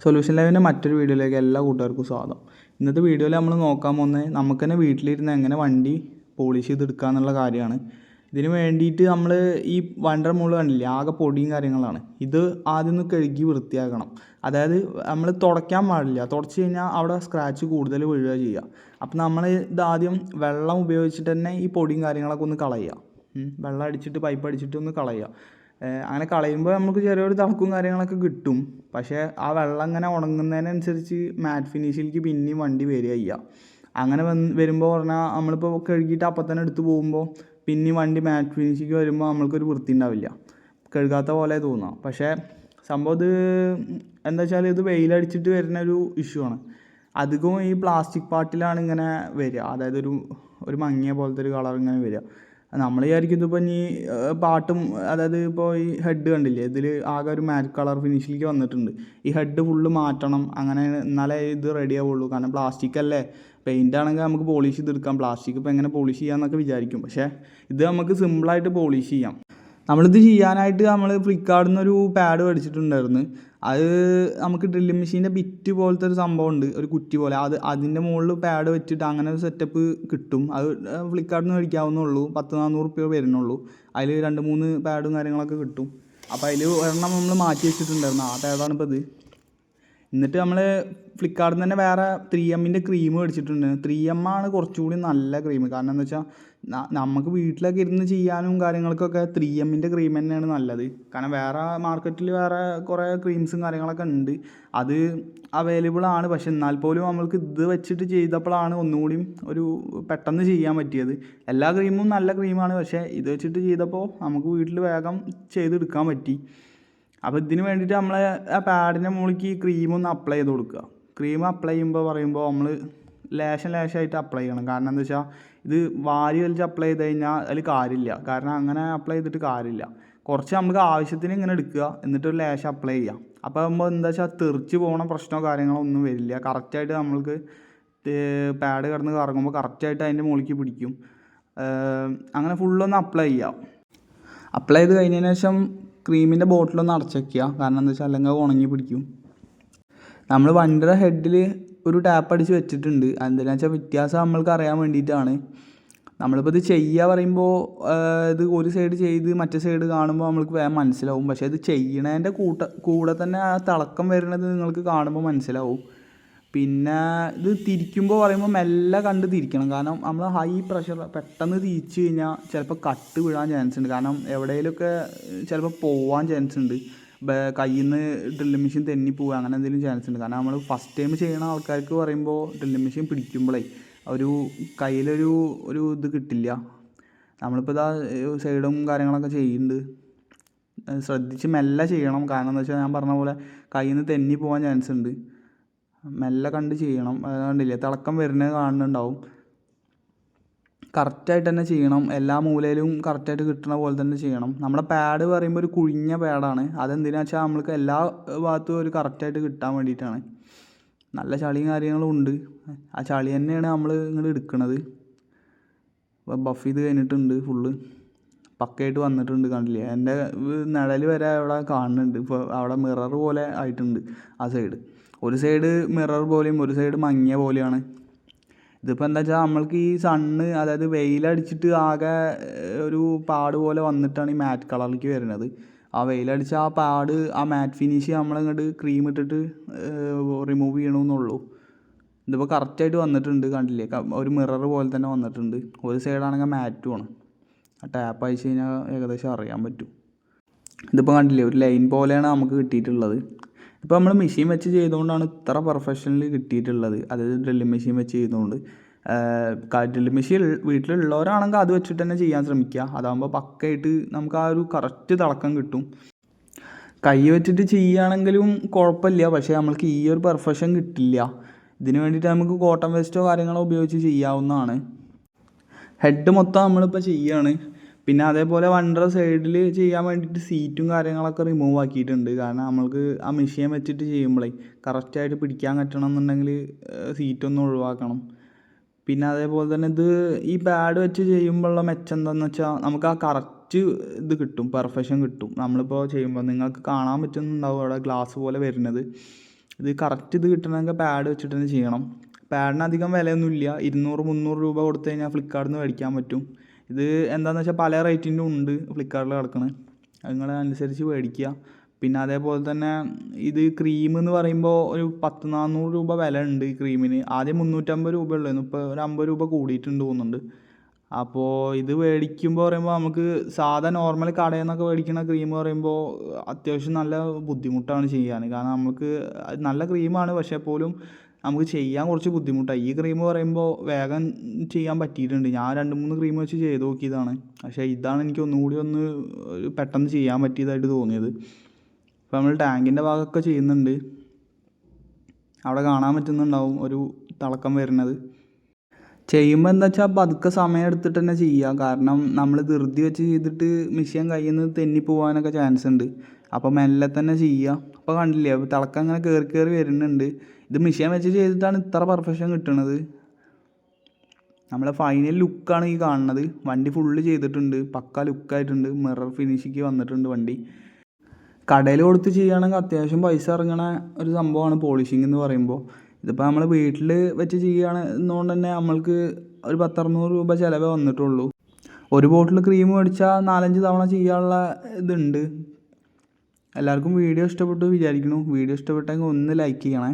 Solution ലൈവിൻ്റെ മറ്റൊരു വീഡിയോയിലേക്ക് എല്ലാ കൂട്ടുകാർക്കും സ്വാഗതം. ഇന്നത്തെ വീഡിയോയിൽ നമ്മൾ നോക്കാൻ പോകുന്നത് നമുക്ക് തന്നെ വീട്ടിലിരുന്ന് എങ്ങനെ വണ്ടി പോളിഷ് ചെയ്തെടുക്കുക എന്നുള്ള കാര്യമാണ്. ഇതിന് വേണ്ടിയിട്ട് നമ്മൾ ഈ വണ്ടിയുടെ മുകളിൽ കണ്ടില്ലേ, ആകെ പൊടിയും കാര്യങ്ങളാണ്. ഇത് ആദ്യം ഒന്ന് കഴുകി വൃത്തിയാക്കണം. അതായത് നമ്മൾ തുടയ്ക്കാൻ പാടില്ല. തുടച്ച് കഴിഞ്ഞാൽ അവിടെ സ്ക്രാച്ച് കൂടുതൽ വീഴുക ചെയ്യുക. അപ്പം നമ്മൾ ഇതാദ്യം വെള്ളം ഉപയോഗിച്ചിട്ട് തന്നെ ഈ പൊടിയും കാര്യങ്ങളൊക്കെ ഒന്ന് കളയുക. വെള്ളം അടിച്ചിട്ട് പൈപ്പ് അടിച്ചിട്ട് ഒന്ന് കളയുക. അങ്ങനെ കളയുമ്പോൾ നമുക്ക് ചെറിയൊരു തിളക്കും കാര്യങ്ങളൊക്കെ കിട്ടും. പക്ഷേ ആ വെള്ളം ഇങ്ങനെ ഉണങ്ങുന്നതിനനുസരിച്ച് മാറ്റ് ഫിനിഷിലേക്ക് പിന്നെയും വണ്ടി വരിക ചെയ്യുക. അങ്ങനെ വരുമ്പോൾ പറഞ്ഞാൽ നമ്മളിപ്പോൾ കഴുകിയിട്ട് അപ്പം തന്നെ എടുത്ത് പോകുമ്പോൾ പിന്നെയും വണ്ടി മാറ്റ് ഫിനിഷിലേക്ക് വരുമ്പോൾ നമ്മൾക്കൊരു വൃത്തി ഉണ്ടാവില്ല, കഴുകാത്ത പോലെ തോന്നുക. പക്ഷേ സംഭവം ഇത് എന്താ വെച്ചാൽ ഇത് വെയിലടിച്ചിട്ട് വരുന്ന ഒരു ഇഷ്യൂ ആണ്. അധികവും ഈ പ്ലാസ്റ്റിക് പാർട്ടിലാണ് ഇങ്ങനെ വരിക. അതായത് ഒരു മങ്ങിയ പോലത്തെ ഒരു കളർ ഇങ്ങനെ വരിക. നമ്മൾ വിചാരിക്കും ഇതിപ്പോൾ ഇനി പാട്ടും, അതായത് ഇപ്പോൾ ഈ ഹെഡ് കണ്ടില്ലേ, ഇതിൽ ആകെ ഒരു മാറ്റ് കളർ ഫിനിഷിലേക്ക് വന്നിട്ടുണ്ട്. ഈ ഹെഡ് ഫുള്ള് മാറ്റണം, അങ്ങനെ എന്നാലേ ഇത് റെഡി ആവുള്ളൂ. കാരണം പ്ലാസ്റ്റിക് അല്ലേ, പെയിൻ്റ് ആണെങ്കിൽ നമുക്ക് പോളിഷ് ചെയ്തെടുക്കാം. പ്ലാസ്റ്റിക് ഇപ്പോൾ എങ്ങനെ പോളിഷ് ചെയ്യാമെന്നൊക്കെ വിചാരിക്കും. പക്ഷേ ഇത് നമുക്ക് സിമ്പിളായിട്ട് പോളിഷ് ചെയ്യാം. നമ്മളിത് ചെയ്യാനായിട്ട് നമ്മൾ ഫ്ലിപ്കാർട്ടിൽ നിന്നൊരു പാഡ് മേടിച്ചിട്ടുണ്ടായിരുന്നു. അത് നമുക്ക് ഡ്രില്ലിംഗ് മെഷീൻ്റെ ബിറ്റ് പോലത്തെ ഒരു സംഭവം ഉണ്ട്, ഒരു കുറ്റി പോലെ. അതിൻ്റെ മുകളിൽ പാഡ് വെച്ചിട്ട് അങ്ങനെ ഒരു സെറ്റപ്പ് കിട്ടും. അത് ഫ്ലിപ്കാർട്ടിൽ നിന്ന് മേടിക്കാവുന്നുള്ളൂ. 10-400 റുപ്യ വരുന്നുള്ളൂ. അതിൽ 2-3 പാഡും കാര്യങ്ങളൊക്കെ കിട്ടും. അപ്പോൾ അതിൽ ഒരെണ്ണം നമ്മൾ മാറ്റി വെച്ചിട്ടുണ്ടായിരുന്നു. ആ പാഡാണ് ഇപ്പോൾ ഇത്. എന്നിട്ട് നമ്മൾ ഫ്ലിപ്കാർട്ടിൽ നിന്ന് തന്നെ വേറെ 3Mൻ്റെ ക്രീം മേടിച്ചിട്ടുണ്ട്. 3M ആണ് കുറച്ചുകൂടി നല്ല ക്രീം. കാരണം എന്താ വെച്ചാൽ നമുക്ക് വീട്ടിലൊക്കെ ഇരുന്ന് ചെയ്യാനും കാര്യങ്ങൾക്കൊക്കെ 3Mൻ്റെ ക്രീം തന്നെയാണ് നല്ലത്. കാരണം വേറെ മാർക്കറ്റിൽ വേറെ കുറേ ക്രീംസും കാര്യങ്ങളൊക്കെ ഉണ്ട്, അത് അവൈലബിൾ ആണ്. പക്ഷെ എന്നാൽ പോലും നമ്മൾക്ക് ഇത് വെച്ചിട്ട് ചെയ്തപ്പോഴാണ് ഒന്നുകൂടി ഒരു പെട്ടെന്ന് ചെയ്യാൻ പറ്റിയത്. എല്ലാ ക്രീമും നല്ല ക്രീമാണ്, പക്ഷേ ഇത് വെച്ചിട്ട് ചെയ്തപ്പോൾ നമുക്ക് വീട്ടിൽ വേഗം ചെയ്തെടുക്കാൻ പറ്റി. അപ്പോൾ ഇതിന് വേണ്ടിയിട്ട് നമ്മൾ ആ പാഡിൻ്റെ മുകളിലേക്ക് ക്രീമൊന്ന് അപ്ലൈ ചെയ്ത് കൊടുക്കുക. ക്രീം അപ്ലൈ പറയുമ്പോൾ നമ്മൾ ലേശമായിട്ട് അപ്ലൈ ചെയ്യണം. കാരണം എന്താ വെച്ചാൽ ഇത് വാരി വലിച്ച് അപ്ലൈ ചെയ്ത് കഴിഞ്ഞാൽ അതിൽ കാര്യമില്ല. കാരണം അങ്ങനെ അപ്ലൈ ചെയ്തിട്ട് കാര്യമില്ല. കുറച്ച് നമുക്ക് ആവശ്യത്തിന് ഇങ്ങനെ എടുക്കുക, എന്നിട്ടൊരു ലേശം അപ്ലൈ ചെയ്യാം. അപ്പോൾ ആകുമ്പോൾ എന്താ വെച്ചാൽ തെറിച്ച് പോകണ പ്രശ്നമോ കാര്യങ്ങളോ ഒന്നും വരില്ല. കറക്റ്റായിട്ട് നമ്മൾക്ക് പാഡ് കിടന്ന് കറങ്ങുമ്പോൾ കറക്റ്റായിട്ട് അതിൻ്റെ മുകളിലേക്ക് പിടിക്കും. അങ്ങനെ ഫുള്ളൊന്ന് അപ്ലൈ ചെയ്യാം. അപ്ലൈ ചെയ്ത് കഴിഞ്ഞതിന് ശേഷം ക്രീമിൻ്റെ ബോട്ടിലൊന്ന് അടച്ച് വയ്ക്കുക. കാരണം എന്താ വെച്ചാൽ അല്ലെങ്കിൽ ഉണങ്ങി പിടിക്കും. നമ്മൾ വണ്ടിയുടെ ഹെഡിൽ ഒരു ടാപ്പ് അടിച്ച് വെച്ചിട്ടുണ്ട്. എന്തിനാ വെച്ചാൽ വ്യത്യാസം നമ്മൾക്ക് അറിയാൻ വേണ്ടിയിട്ടാണ്. നമ്മളിപ്പോൾ ഇത് ചെയ്യുക പറയുമ്പോൾ ഇത് ഒരു സൈഡ് ചെയ്ത് മറ്റേ സൈഡ് കാണുമ്പോൾ നമ്മൾക്ക് വേഗം മനസ്സിലാവും. പക്ഷേ ഇത് ചെയ്യണതിൻ്റെ കൂടെ തന്നെ ആ തിളക്കം വരുന്നത് നിങ്ങൾക്ക് കാണുമ്പോൾ മനസ്സിലാവും. പിന്നെ ഇത് തിരിക്കുമ്പോൾ പറയുമ്പോൾ മെല്ലെ കണ്ട് തിരിക്കണം. കാരണം നമ്മൾ ഹൈ പ്രഷർ പെട്ടെന്ന് തിരിച്ച് കഴിഞ്ഞാൽ ചിലപ്പോൾ കട്ട് വീഴാൻ ചാൻസ് ഉണ്ട്. കാരണം എവിടെയെങ്കിലുമൊക്കെ ചിലപ്പോൾ പോവാൻ ചാൻസ് ഉണ്ട്. കയ്യിൽ നിന്ന് ഡ്രില്ലിംഗ് മെഷീൻ തെന്നി പോവുക, അങ്ങനെ എന്തെങ്കിലും ചാൻസ് ഉണ്ട്. കാരണം നമ്മൾ ഫസ്റ്റ് ടൈം ചെയ്യണ ആൾക്കാർക്ക് പറയുമ്പോൾ ഡ്രില്ലിംഗ് മെഷീൻ പിടിക്കുമ്പോഴേ ഒരു കയ്യിലൊരു ഇത് കിട്ടില്ല. നമ്മളിപ്പോൾ ഇതാ സൈഡും കാര്യങ്ങളൊക്കെ ചെയ്യുന്നുണ്ട്. ശ്രദ്ധിച്ച് മെല്ലെ ചെയ്യണം. കാരണം എന്താ വെച്ചാൽ ഞാൻ പറഞ്ഞ പോലെ കയ്യിൽ നിന്ന് തെന്നി പോകാൻ ചാൻസ് ഉണ്ട്. മെല്ലെ കണ്ട് ചെയ്യണം. കണ്ടില്ലേ, തിളക്കം വരുന്നത് കാണുന്നുണ്ടാവും. കറക്റ്റായിട്ട് തന്നെ ചെയ്യണം. എല്ലാ മൂലയിലും കറക്റ്റായിട്ട് കിട്ടുന്ന പോലെ തന്നെ ചെയ്യണം. നമ്മുടെ പാഡ് പറയുമ്പോൾ ഒരു കുഴിഞ്ഞ പാഡാണ്. അതെന്തിനാ വെച്ചാൽ നമ്മൾക്ക് എല്ലാ ഭാഗത്തും ഒരു കറക്റ്റായിട്ട് കിട്ടാൻ വേണ്ടിയിട്ടാണ്. നല്ല ചളിയും കാര്യങ്ങളും ഉണ്ട്. ആ ചളി തന്നെയാണ് നമ്മൾ ഇങ്ങോട്ട് എടുക്കുന്നത്. ബഫ് ചെയ്ത് കഴിഞ്ഞിട്ടുണ്ട്, ഫുള്ള് പക്കയായിട്ട് വന്നിട്ടുണ്ട്. കണ്ടില്ലേ, എൻ്റെ നിഴൽ വരെ അവിടെ കാണുന്നുണ്ട്. ഇപ്പോൾ അവിടെ മിറർ പോലെ ആയിട്ടുണ്ട് ആ സൈഡ്. ഒരു സൈഡ് മിറർ പോലെയും ഒരു സൈഡ് മങ്ങിയ പോലെയാണ്. ഇതിപ്പോൾ എന്താ വെച്ചാൽ നമ്മൾക്ക് ഈ സണ്ണ്, അതായത് വെയിലടിച്ചിട്ട് ആകെ ഒരു പാട് പോലെ വന്നിട്ടാണ് ഈ മാറ്റ് കളറിലേക്ക് വരുന്നത്. ആ വെയിലടിച്ച ആ പാട്, ആ മാറ്റ് ഫിനിഷ് നമ്മളിങ്ങോട്ട് ക്രീം ഇട്ടിട്ട് റിമൂവ് ചെയ്യണമെന്നുള്ളൂ. ഇതിപ്പോൾ കറക്റ്റായിട്ട് വന്നിട്ടുണ്ട്. കണ്ടില്ലേ, ഒരു മിറർ പോലെ തന്നെ വന്നിട്ടുണ്ട്. ഒരു സൈഡാണെങ്കിൽ മാറ്റുമാണ്. ആ ടാപ്പ് അയച്ച് കഴിഞ്ഞാൽ ഏകദേശം അറിയാൻ പറ്റും. ഇതിപ്പോൾ കണ്ടില്ലേ, ഒരു ലൈൻ പോലെയാണ് നമുക്ക് കിട്ടിയിട്ടുള്ളത്. ഇപ്പോൾ നമ്മൾ മെഷീൻ വെച്ച് ചെയ്തുകൊണ്ടാണ് ഇത്ര പെർഫെക്ഷനിൽ കിട്ടിയിട്ടുള്ളത്. അതായത് ഡ്രില്ലിംഗ് മെഷീൻ വെച്ച് ചെയ്തുകൊണ്ട്. ഡ്രില്ലിംഗ് മെഷീൻ വീട്ടിലുള്ളവരാണെങ്കിൽ അത് വെച്ചിട്ട് തന്നെ ചെയ്യാൻ ശ്രമിക്കുക. അതാകുമ്പോൾ പക്കയായിട്ട് നമുക്ക് ആ ഒരു കറക്റ്റ് തിളക്കം കിട്ടും. കൈ വെച്ചിട്ട് ചെയ്യുകയാണെങ്കിലും കുഴപ്പമില്ല, പക്ഷേ നമ്മൾക്ക് ഈ ഒരു പെർഫെക്ഷൻ കിട്ടില്ല. ഇതിന് വേണ്ടിയിട്ട് നമുക്ക് കോട്ടൺ വേസ്റ്റോ കാര്യങ്ങളോ ഉപയോഗിച്ച് ചെയ്യാവുന്നതാണ്. ഹെഡ് മൊത്തം നമ്മളിപ്പോൾ ചെയ്യുകയാണ്. പിന്നെ അതേപോലെ വണ്ടിയുടെ സൈഡിൽ ചെയ്യാൻ വേണ്ടിയിട്ട് സീറ്റും കാര്യങ്ങളൊക്കെ റിമൂവ് ആക്കിയിട്ടുണ്ട്. കാരണം നമ്മൾക്ക് ആ മെഷീൻ വെച്ചിട്ട് ചെയ്യുമ്പോഴേ കറക്റ്റായിട്ട് പിടിക്കാൻ പറ്റണം എന്നുണ്ടെങ്കിൽ സീറ്റൊന്നും ഒഴിവാക്കണം. പിന്നെ അതേപോലെ തന്നെ ഈ പാഡ് വെച്ച് ചെയ്യുമ്പോഴുള്ള മെച്ചം എന്താണെന്ന് വെച്ചാൽ നമുക്ക് ആ കറക്റ്റ് ഇത് കിട്ടും, പെർഫെക്ഷൻ കിട്ടും. നമ്മളിപ്പോൾ ചെയ്യുമ്പോൾ നിങ്ങൾക്ക് കാണാൻ പറ്റുന്നുണ്ടാവും അവിടെ ഗ്ലാസ് പോലെ വരുന്നത്. ഇത് കറക്റ്റ് ഇത് കിട്ടണമെങ്കിൽ പാഡ് വെച്ചിട്ട് തന്നെ ചെയ്യണം. പാഡിന് അധികം വിലയൊന്നുമില്ല, 200-300 രൂപ കൊടുത്തു കഴിഞ്ഞാൽ ഫ്ലിപ്കാർട്ടിൽ നിന്ന് മേടിക്കാൻ പറ്റും. ഇത് എന്താണെന്ന് വെച്ചാൽ പല റേറ്റിൻ്റെ ഉണ്ട് ഫ്ലിപ്കാർട്ടിൽ കിടക്കുന്നത്, അതിനനുസരിച്ച് മേടിക്കുക. പിന്നെ അതേപോലെ തന്നെ ഇത് ക്രീം എന്ന് പറയുമ്പോൾ ഒരു 100-400 രൂപ വില ഉണ്ട് ഈ ക്രീമിന്. ആദ്യം 350 രൂപ ഉള്ളായിരുന്നു, ഇപ്പോൾ ഒരു 50 രൂപ കൂടിയിട്ടുണ്ട് തോന്നുന്നുണ്ട്. അപ്പോൾ ഇത് മേടിക്കുമ്പോൾ പറയുമ്പോൾ നമുക്ക് സാധാ നോർമൽ കടയിൽ നിന്നൊക്കെ മേടിക്കുന്ന ക്രീം പറയുമ്പോൾ അത്യാവശ്യം നല്ല ബുദ്ധിമുട്ടാണ് ചെയ്യാൻ. കാരണം നമുക്ക് നല്ല ക്രീമാണ്, പക്ഷേ പോലും നമുക്ക് ചെയ്യാൻ കുറച്ച് ബുദ്ധിമുട്ടാണ്. ഈ ക്രീം പറയുമ്പോൾ വേഗം ചെയ്യാൻ പറ്റിയിട്ടുണ്ട്. ഞാൻ 2-3 ക്രീം വെച്ച് ചെയ്ത് നോക്കിയതാണ്, പക്ഷേ ഇതാണ് എനിക്ക് ഒന്നുകൂടി പെട്ടെന്ന് ചെയ്യാൻ പറ്റിയതായിട്ട് തോന്നിയത്. ഇപ്പോൾ നമ്മൾ ടാങ്കിൻ്റെ ഭാഗമൊക്കെ ചെയ്യുന്നുണ്ട്, അവിടെ കാണാൻ പറ്റുന്നുണ്ടാവും ഒരു തിളക്കം വരുന്നത്. ചെയ്യുമ്പോൾ എന്താ വെച്ചാൽ പതുക്കെ സമയം എടുത്തിട്ട് തന്നെ ചെയ്യുക. കാരണം നമ്മൾ ധൃതി വെച്ച് ചെയ്തിട്ട് മെഷീൻ കയ്യിൽ നിന്ന് തെന്നിപ്പോവാനൊക്കെ ചാൻസ് ഉണ്ട്. അപ്പോൾ മെല്ലെ തന്നെ ചെയ്യുക. അപ്പോൾ കണ്ടില്ലേ, അപ്പോൾ തിളക്കം അങ്ങനെ കയറി വരുന്നുണ്ട്. ഇത് മെഷീൻ വെച്ച് ചെയ്തിട്ടാണ് ഇത്ര പെർഫെക്ഷൻ കിട്ടുന്നത്. നമ്മളെ ഫൈനൽ ലുക്കാണ് ഈ കാണുന്നത്. വണ്ടി ഫുള്ള് ചെയ്തിട്ടുണ്ട്, പക്ക ലുക്കായിട്ടുണ്ട്, മിറർ ഫിനിഷിക്ക് വന്നിട്ടുണ്ട് വണ്ടി. കടയിൽ കൊടുത്ത് ചെയ്യുകയാണെങ്കിൽ അത്യാവശ്യം പൈസ ഇറങ്ങണ ഒരു സംഭവമാണ് പോളിഷിങ് എന്ന് പറയുമ്പോൾ. ഇതിപ്പോൾ നമ്മൾ വീട്ടിൽ വെച്ച് ചെയ്യുകയാണെന്നുകൊണ്ട് തന്നെ നമ്മൾക്ക് ഒരു 100-200 രൂപ ചിലവേ വന്നിട്ടുള്ളൂ. ഒരു ബോട്ടിൽ ക്രീം മേടിച്ചാൽ 4-5 തവണ ചെയ്യാനുള്ള ഇതുണ്ട്. എല്ലാവർക്കും വീഡിയോ ഇഷ്ടപ്പെട്ടു വിചാരിക്കുന്നു. വീഡിയോ ഇഷ്ടപ്പെട്ടെങ്കിൽ ഒന്ന് ലൈക്ക് ചെയ്യണേ.